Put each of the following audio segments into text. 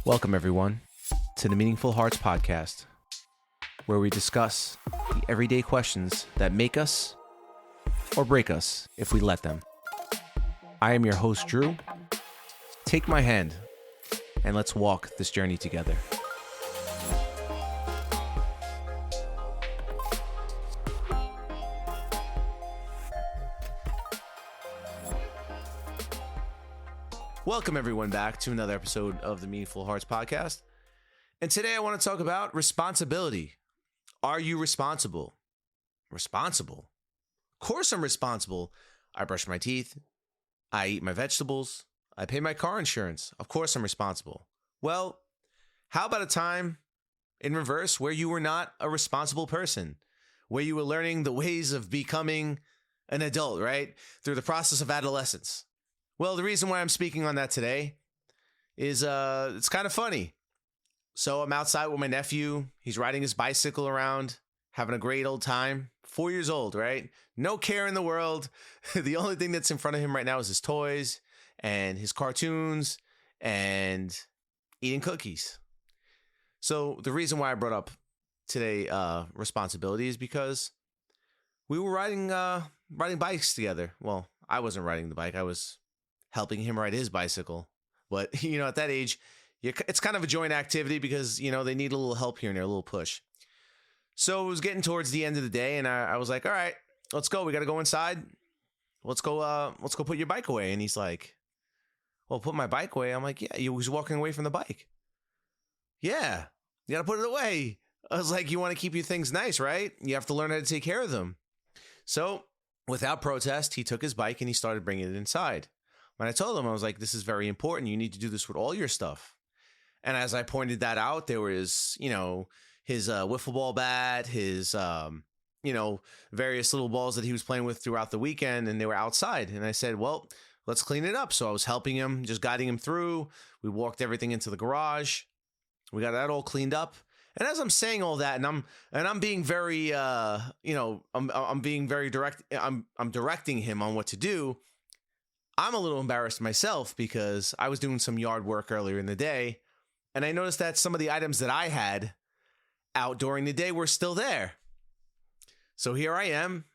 Welcome, everyone, to the Meaningful Hearts Podcast, where we discuss the everyday questions that make us or break us if we let them. I am your host, Drew. Take my hand and let's walk this journey together. Welcome, everyone, back to another episode of the Meaningful Hearts Podcast. And today I want to talk about responsibility. Are you responsible? Responsible? Of course I'm responsible. I brush my teeth. I eat my vegetables. I pay my car insurance. Of course I'm responsible. Well, how about a time in reverse where you were not a responsible person, where you were learning the ways of becoming an adult, right? Through the process of adolescence. Well, the reason why I'm speaking on that today is it's kind of funny. So I'm outside with my nephew. He's riding his bicycle around, having a great old time. 4 years old, right? No care in the world. The only thing that's in front of him right now is his toys and his cartoons and eating cookies. So the reason why I brought up today responsibility is because we were riding bikes together. Well, I wasn't riding the bike. I was helping him ride his bicycle. But, at that age, it's kind of a joint activity because, they need a little help here and there, a little push. So it was getting towards the end of the day, and I was like, all right, let's go. We got to go inside. Let's go put your bike away. And he's like, well, put my bike away? I'm like, yeah, you was walking away from the bike. Yeah, you got to put it away. I was like, you want to keep your things nice, right? You have to learn how to take care of them. So without protest, he took his bike and he started bringing it inside. When I told him, I was like, this is very important. You need to do this with all your stuff. And as I pointed that out, there was, his wiffle ball bat, his, various little balls that he was playing with throughout the weekend, and they were outside. And I said, well, let's clean it up. So I was helping him, just guiding him through. We walked everything into the garage. We got that all cleaned up. And as I'm saying all that, and I'm being very, I'm being very direct. I'm directing him on what to do. I'm a little embarrassed myself because I was doing some yard work earlier in the day, and I noticed that some of the items that I had out during the day were still there. So here I am,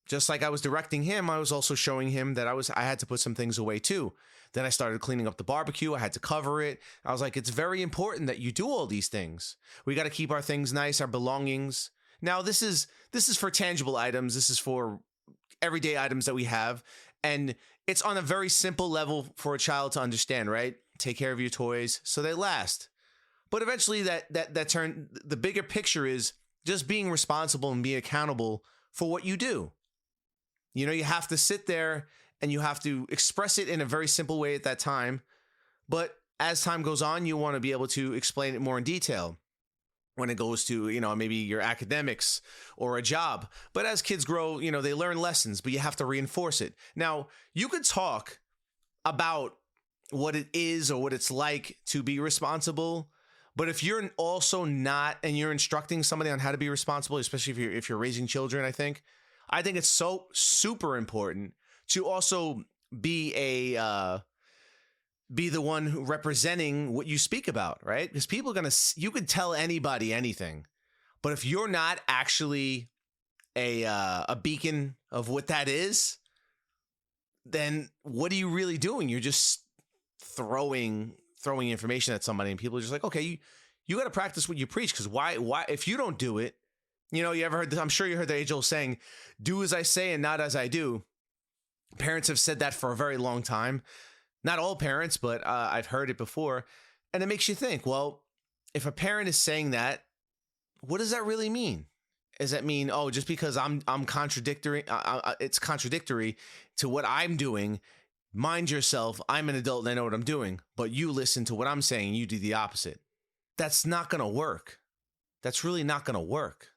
just like I was directing him, I was also showing him that I had to put some things away too. Then I started cleaning up the barbecue. I had to cover it. I was like, it's very important that you do all these things. We got to keep our things nice, our belongings. Now, this is for tangible items. This is for everyday items that we have. And it's on a very simple level for a child to understand, right? Take care of your toys so they last. But eventually the bigger picture is just being responsible and being accountable for what you do. You have to sit there and you have to express it in a very simple way at that time. But as time goes on, you want to be able to explain it more in detail when it goes to, maybe your academics or a job. But as kids grow, they learn lessons, but you have to reinforce it. Now, you could talk about what it is or what it's like to be responsible, but if you're also not, and you're instructing somebody on how to be responsible, especially if you're raising children, I think it's so super important to also be the one who representing what you speak about, right? Because people are you could tell anybody anything, but if you're not actually a beacon of what that is, then what are you really doing? You're just throwing information at somebody, and people are just like, okay, you got to practice what you preach. Because why if you don't do it, you ever heard this? I'm sure you heard the age-old saying, "Do as I say and not as I do." Parents have said that for a very long time. Not all parents, but I've heard it before. And it makes you think, well, if a parent is saying that, what does that really mean? Does that mean, just because I'm contradictory, it's contradictory to what I'm doing? Mind yourself, I'm an adult and I know what I'm doing, but you listen to what I'm saying and you do the opposite. That's not going to work. That's really not going to work.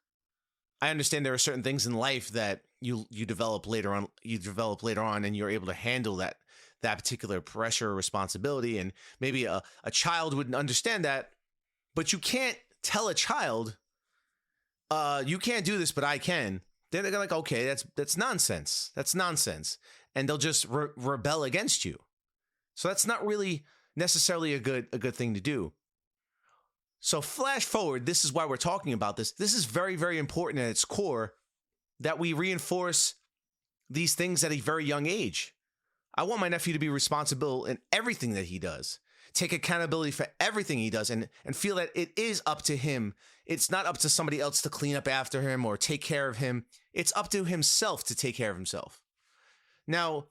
I understand there are certain things in life that you develop later on. And you're able to handle that particular pressure or responsibility. And maybe a child wouldn't understand that, but you can't tell a child, you can't do this, but I can. Then they're like, okay, that's nonsense. That's nonsense. And they'll just rebel against you. So that's not really necessarily a good thing to do. So flash forward, this is why we're talking about this. This is very, very important at its core that we reinforce these things at a very young age. I want my nephew to be responsible in everything that he does, take accountability for everything he does, and feel that it is up to him. It's not up to somebody else to clean up after him or take care of him. It's up to himself to take care of himself. Now,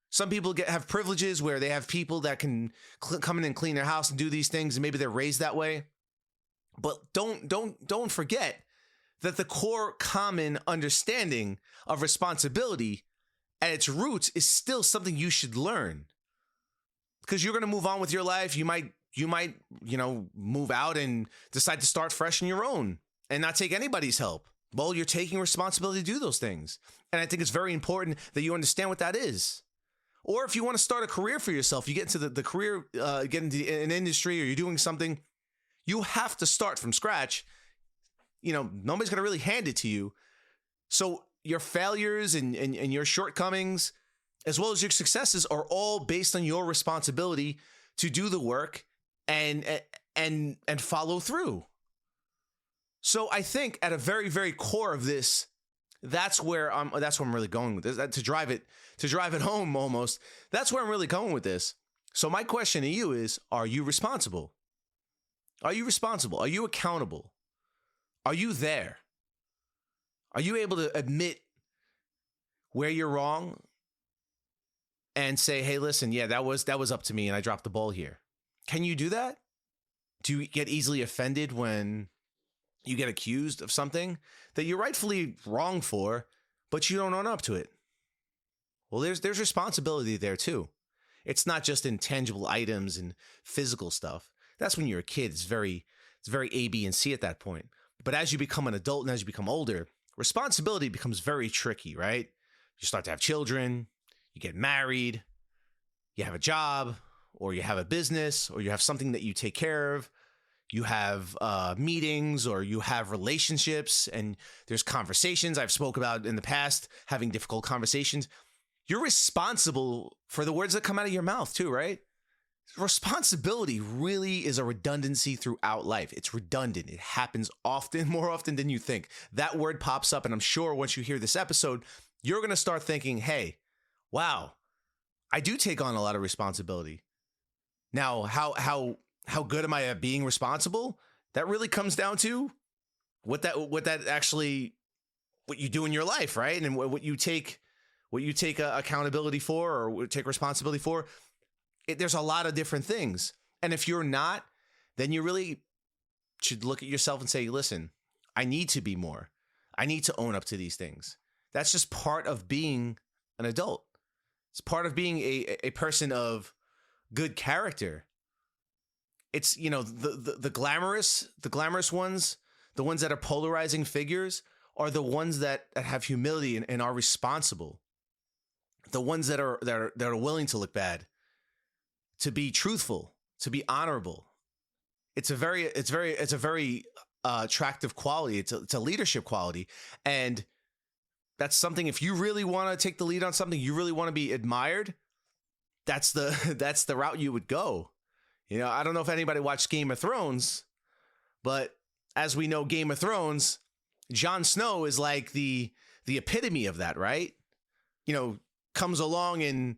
some people have privileges where they have people that can come in and clean their house and do these things, and maybe they're raised that way. But don't forget that the core common understanding of responsibility at its roots is still something you should learn. Because you're going to move on with your life. You might, move out and decide to start fresh on your own and not take anybody's help. Well, you're taking responsibility to do those things. And I think it's very important that you understand what that is. Or if you want to start a career for yourself, you get into the career, get into an industry, or you're doing something, you have to start from scratch. Nobody's going to really hand it to you. So your failures and your shortcomings, as well as your successes, are all based on your responsibility to do the work and follow through. So I think at a very, very core of this, that's where I'm really going with this. To drive it home almost. That's where I'm really going with this. So my question to you is, are you responsible? Are you responsible? Are you accountable? Are you there? Are you able to admit where you're wrong and say, hey, listen, yeah, that was up to me and I dropped the ball here? Can you do that? Do you get easily offended when you get accused of something that you're rightfully wrong for, but you don't own up to it? Well, there's responsibility there too. It's not just intangible items and physical stuff. That's when you're a kid. It's very A, B, and C at that point. But as you become an adult and as you become older, responsibility becomes very tricky, right? You start to have children, you get married, you have a job, or you have a business, or you have something that you take care of. You have meetings, or you have relationships, and there's conversations I've spoke about in the past, having difficult conversations. You're responsible for the words that come out of your mouth too, right? Responsibility really is a redundancy throughout life. It's redundant. It happens often, more often than you think. That word pops up, and I'm sure once you hear this episode, you're going to start thinking, hey, wow, I do take on a lot of responsibility. Now, how good am I at being responsible? That really comes down to what you do in your life, right? And what you take accountability for, or take responsibility for. There's a lot of different things. And if you're not, then you really should look at yourself and say, listen, I need to be more. I need to own up to these things. That's just part of being an adult. It's part of being a person of good character. It's, the glamorous ones, the ones that are polarizing figures, are the ones that have humility and are responsible. The ones that are willing to look bad, to be truthful, to be honorable. It's a very attractive quality. It's a leadership quality. And that's something, if you really want to take the lead on something, you really want to be admired, that's the route you would go. I don't know if anybody watched Game of Thrones, but as we know, Game of Thrones, Jon Snow is like the epitome of that, right? Comes along and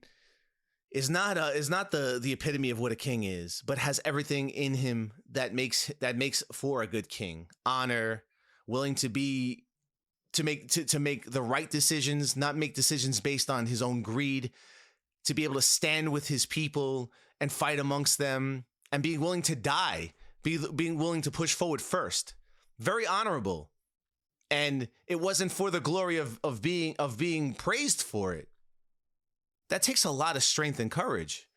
is not the epitome of what a king is, but has everything in him that makes for a good king. Honor, willing to make the right decisions, not make decisions based on his own greed, to be able to stand with his people and fight amongst them, and being willing to die, being willing to push forward first. Very honorable. And it wasn't for the glory of being praised for it. That takes a lot of strength and courage,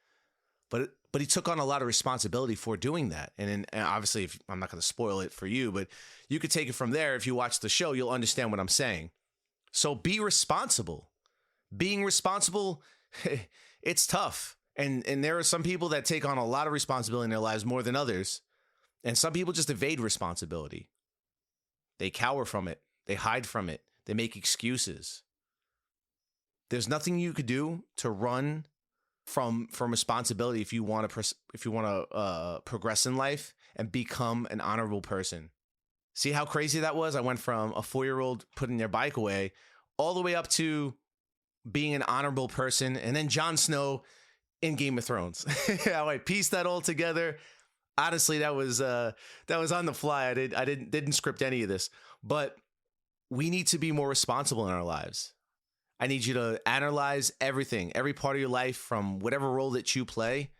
but he took on a lot of responsibility for doing that. And obviously, I'm not going to spoil it for you, but you could take it from there. If you watch the show, you'll understand what I'm saying. So be responsible. Being responsible, it's tough. And there are some people that take on a lot of responsibility in their lives more than others. And some people just evade responsibility. They cower from it. They hide from it. They make excuses. There's nothing you could do to run from responsibility if you want to progress in life and become an honorable person. See how crazy that was? I went from a 4-year-old putting their bike away all the way up to being an honorable person, and then Jon Snow in Game of Thrones. How I pieced that all together. Honestly, that was on the fly. I didn't script any of this, but we need to be more responsible in our lives. I need you to analyze everything, every part of your life from whatever role that you play,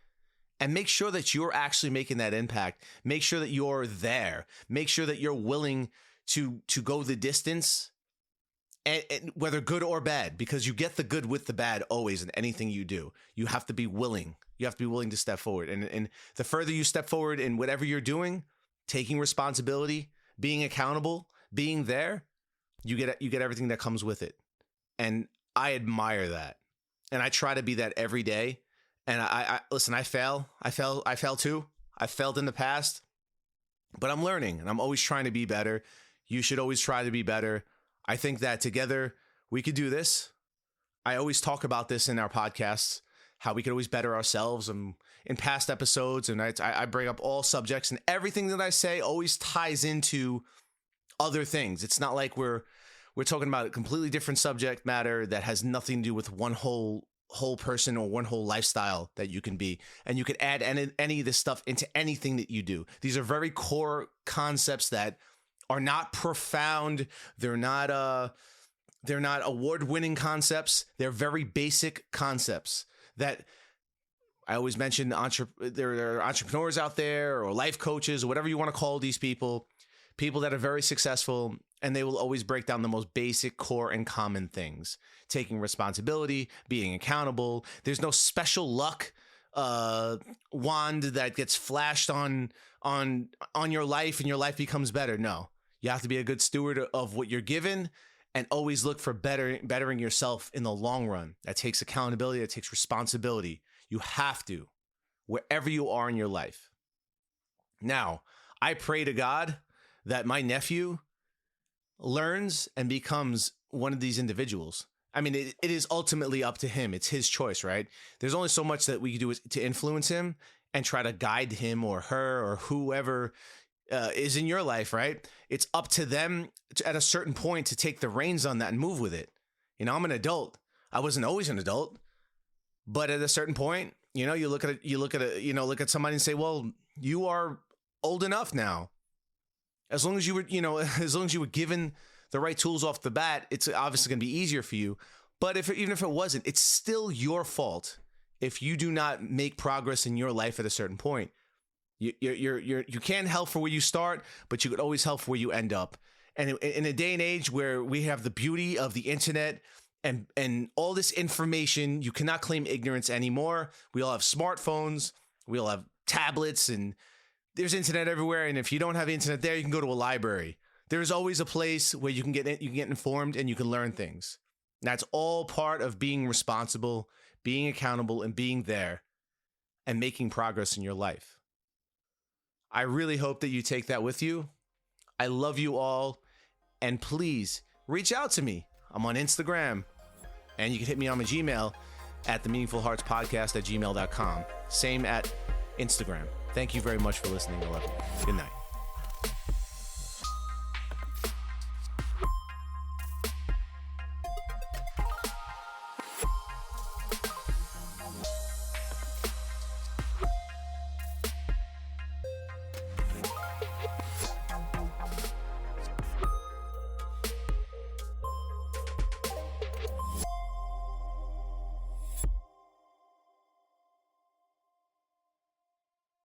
and make sure that you're actually making that impact. Make sure that you're there. Make sure that you're willing to go the distance, and whether good or bad, because you get the good with the bad always in anything you do. You have to be willing. You have to be willing to step forward. And the further you step forward in whatever you're doing, taking responsibility, being accountable, being there, you get everything that comes with it. And I admire that. And I try to be that every day. And I listen, I fail too. I failed in the past, but I'm learning and I'm always trying to be better. You should always try to be better. I think that together we could do this. I always talk about this in our podcasts, how we could always better ourselves, and in past episodes. And I bring up all subjects, and everything that I say always ties into other things. It's not like we're talking about a completely different subject matter that has nothing to do with one whole person or one whole lifestyle that you can be. And you could add any of this stuff into anything that you do. These are very core concepts that are not profound. They're not award-winning concepts. They're very basic concepts that I always mention. There are entrepreneurs out there, or life coaches, or whatever you want to call these people that are very successful, and they will always break down the most basic, core, and common things. Taking responsibility, being accountable. There's no special luck wand that gets flashed on your life and your life becomes better. No. You have to be a good steward of what you're given, and always look for bettering yourself in the long run. That takes accountability. That takes responsibility. You have to, wherever you are in your life. Now, I pray to God that my nephew learns and becomes one of these individuals. I mean, it is ultimately up to him. It's his choice, right? There's only so much that we can do to influence him and try to guide him or her or whoever is in your life, right? It's up to them at a certain point to take the reins on that and move with it. You know, I'm an adult. I wasn't always an adult, but at a certain point, you know, you look at somebody and say, well, you are old enough now. As long as you were given the right tools off the bat, it's obviously going to be easier for you. But even if it wasn't, it's still your fault if you do not make progress in your life at a certain point. You can't help for where you start, but you could always help for where you end up. And in a day and age where we have the beauty of the internet and all this information, you cannot claim ignorance anymore. We all have smartphones, we all have tablets, and there's internet everywhere. And if you don't have internet there, you can go to a library. There's always a place where you can get informed and you can learn things. And that's all part of being responsible, being accountable, and being there and making progress in your life. I really hope that you take that with you. I love you all. And please reach out to me. I'm on Instagram. And you can hit me on my Gmail at themeaningfulheartspodcast@gmail.com. Same at Instagram. Thank you very much for listening. I love you. Good night.